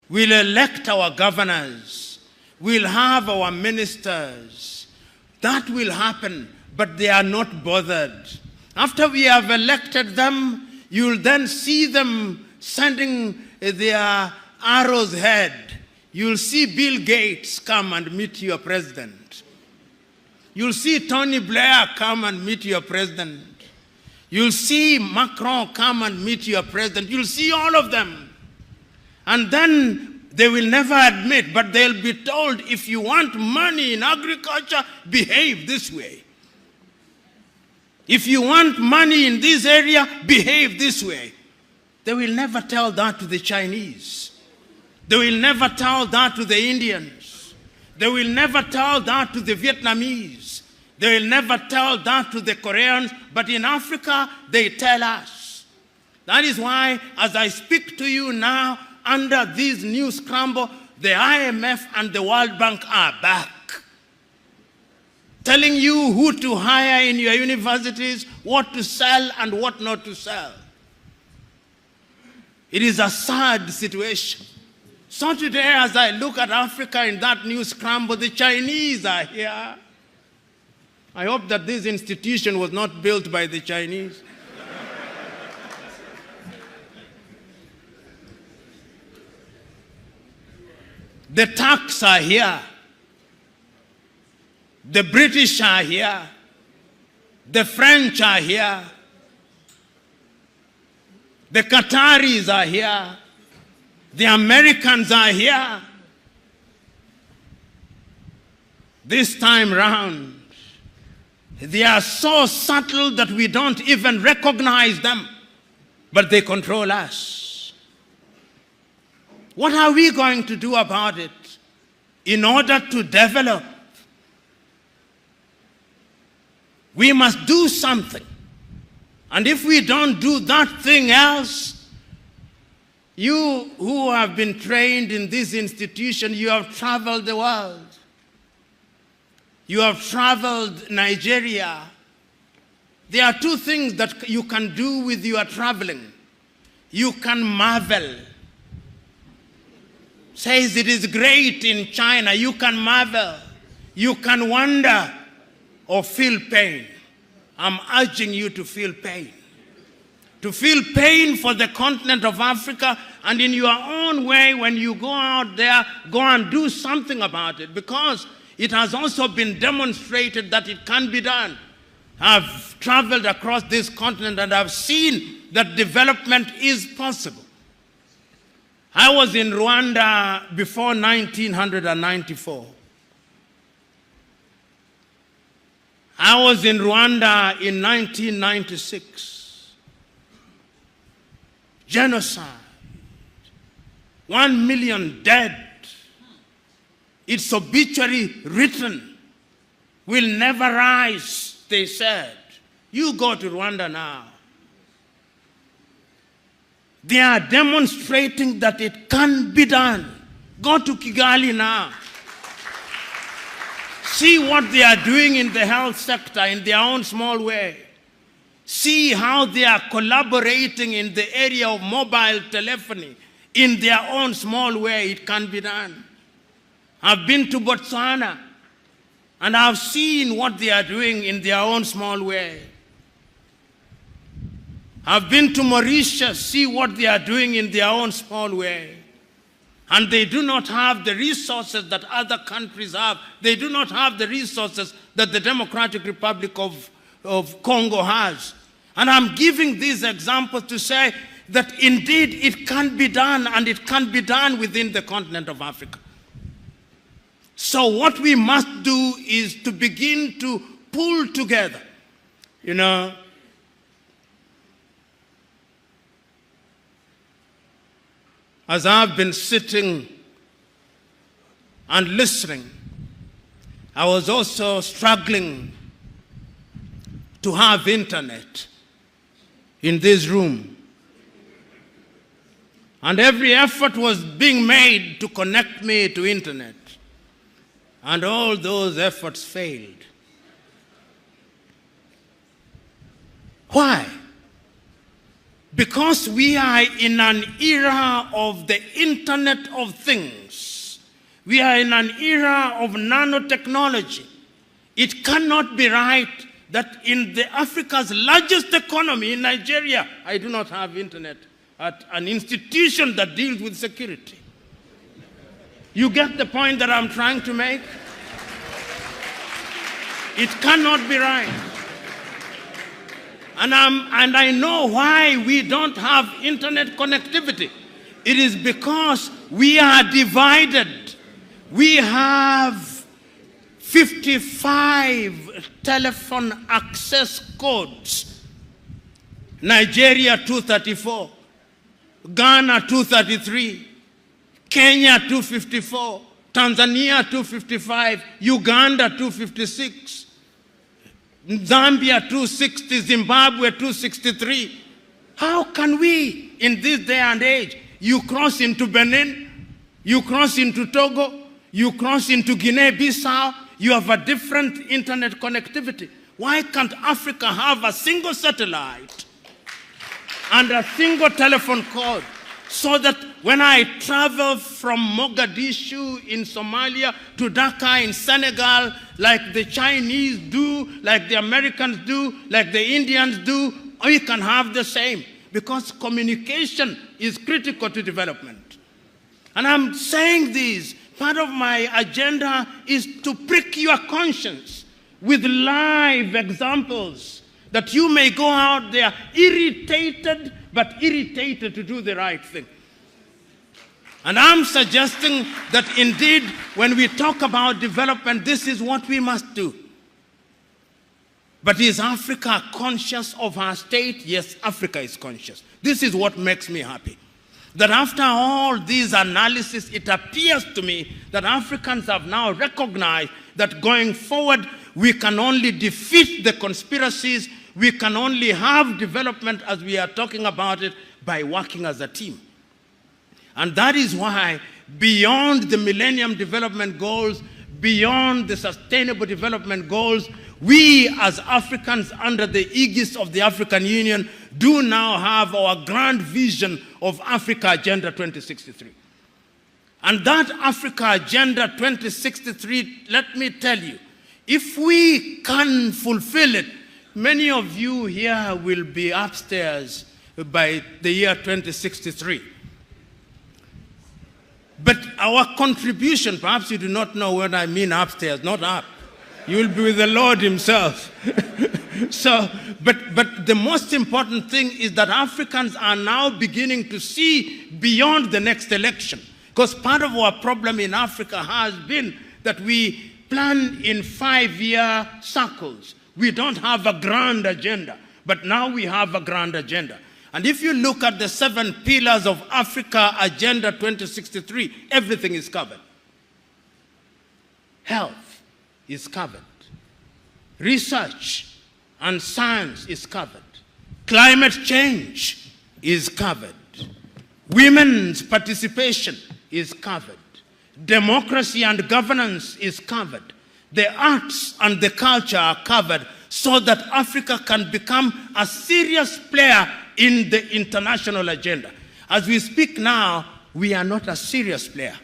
We'll elect our governors. We'll have our ministers. That will happen, but they are not bothered. After we have elected them, you'll then see them sending their arrows ahead. You'll see Bill Gates come and meet your president. You'll see Tony Blair come and meet your president. You'll see Macron come and meet your president. You'll see all of them. And then they will never admit, but they'll be told, if you want money in agriculture, behave this way. If you want money in this area, behave this way. They will never tell that to the Chinese. They will never tell that to the Indians. They will never tell that to the Vietnamese. They will never tell that to the Koreans. But in Africa, they tell us. That is why, as I speak to you now, under this new scramble, the IMF and the World Bank are back, telling you who to hire in your universities, what to sell and what not to sell. It is a sad situation. So today, as I look at Africa in that new scramble, the Chinese are here. I hope that this institution was not built by the Chinese. The Turks are here. The British are here. The French are here. The Qataris are here. The Americans are here. This time round, they are so subtle that we don't even recognize them, but they control us. What are we going to do about it in order to develop? We must do something. And if we don't do that thing else, you who have been trained in this institution, you have traveled the world. You have traveled Nigeria. There are two things that you can do with your traveling. You can marvel. Says it is great in China. You can marvel. You can wonder or feel pain. I'm urging you to feel pain. To feel pain for the continent of Africa, and in your own way, when you go out there, go and do something about it, because it has also been demonstrated that it can be done. I've traveled across this continent and I've seen that development is possible. I was in Rwanda before 1994. I was in Rwanda in 1996. Genocide. 1 million dead. Its obituary written. Will never rise, they said. You go to Rwanda now. They are demonstrating that it can be done. Go to Kigali now. See what they are doing in the health sector in their own small way. See how they are collaborating in the area of mobile telephony in their own small way. It can be done. I've been to Botswana and I've seen what they are doing in their own small way. I've been to Mauritius, see what they are doing in their own small way. And they do not have the resources that other countries have. They do not have the resources that the Democratic Republic of Congo has. And I'm giving these examples to say that indeed it can be done, and it can be done within the continent of Africa. So what we must do is to begin to pull together, you know. As I've been sitting and listening, I was also struggling to have internet in this room. And every effort was being made to connect me to internet. And all those efforts failed. Why? because we are in an era of the Internet of Things, we are in an era of nanotechnology, it cannot be right that in Africa's largest economy, in Nigeria, I do not have internet at an institution that deals with security. You get the point that I'm trying to make? It cannot be right. And I know why we don't have internet connectivity. It is because we are divided. We have 55 telephone access codes. Nigeria 234, Ghana 233, Kenya 254, Tanzania 255, Uganda 256, Zambia 260, Zimbabwe 263. How can we, in this day and age, you cross into Benin, you cross into Togo, you cross into Guinea-Bissau, you have a different internet connectivity. Why can't Africa have a single satellite and a single telephone code so that when I travel from Mogadishu in Somalia to Dhaka in Senegal, like the Chinese do, like the Americans do, like the Indians do, we can have the same, because communication is critical to development. And I'm saying this, part of my agenda is to prick your conscience with live examples, that you may go out there irritated, but irritated to do the right thing. And I'm suggesting that indeed, when we talk about development, this is what we must do. But is Africa conscious of her state? Yes, Africa is conscious. This is what makes me happy. That after all these analysis, it appears to me that Africans have now recognized that going forward, we can only defeat the conspiracies, we can only have development as we are talking about it by working as a team. And that is why, beyond the Millennium Development Goals, beyond the Sustainable Development Goals, we as Africans under the aegis of the African Union do now have our grand vision of Africa Agenda 2063. And that Africa Agenda 2063, let me tell you, if we can fulfill it, many of you here will be upstairs by the year 2063. But our contribution, perhaps you do not know what I mean upstairs, not up. You will be with the Lord himself. But the most important thing is that Africans are now beginning to see beyond the next election. Because part of our problem in Africa has been that we plan in 5-year circles. We don't have a grand agenda, but now we have a grand agenda. And if you look at the 7 pillars of Africa Agenda 2063, everything is covered. Health is covered. Research and science is covered. Climate change is covered. Women's participation is covered. Democracy and governance is covered. The arts and the culture are covered so that Africa can become a serious player in the international agenda. As we speak now, we are not a serious player.